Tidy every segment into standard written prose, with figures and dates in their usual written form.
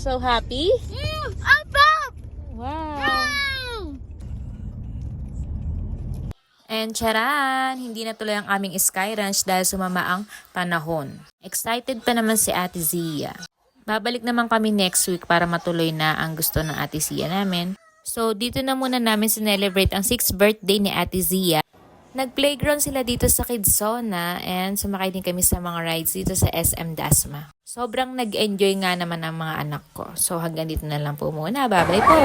so happy? Wow! And charan! Hindi na tuloy ang aming Sky Ranch dahil sumama ang panahon. Excited pa naman si Ate Zia. Babalik naman kami next week para matuloy na ang gusto ng Ate Zia namin. So dito na muna namin sinelebrate ang 6th birthday ni Ate Zia. Nag-playground sila dito sa Kidzona and sumakay din kami sa mga rides dito sa SM Dasma. Sobrang nag-enjoy nga naman ang mga anak ko. So hanggang dito na lang po muna. Bye-bye po!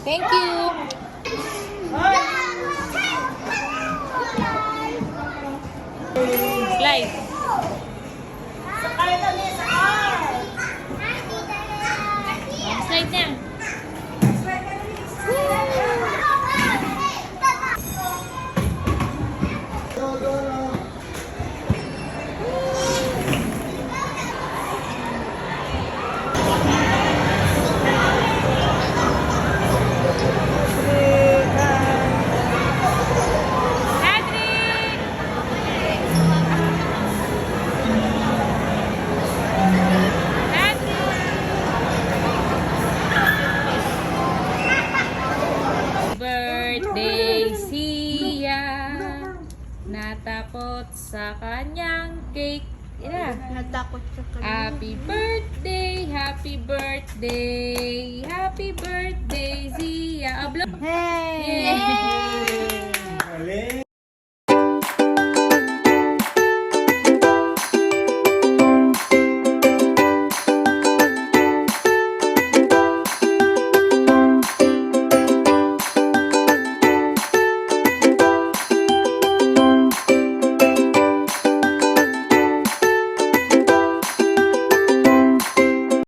Thank you! Slide! Slide na! Birthday siya, natakot sa kanyang cake. Natakot sa kanya. Happy birthday, happy birthday, happy birthday, Zia. Hey!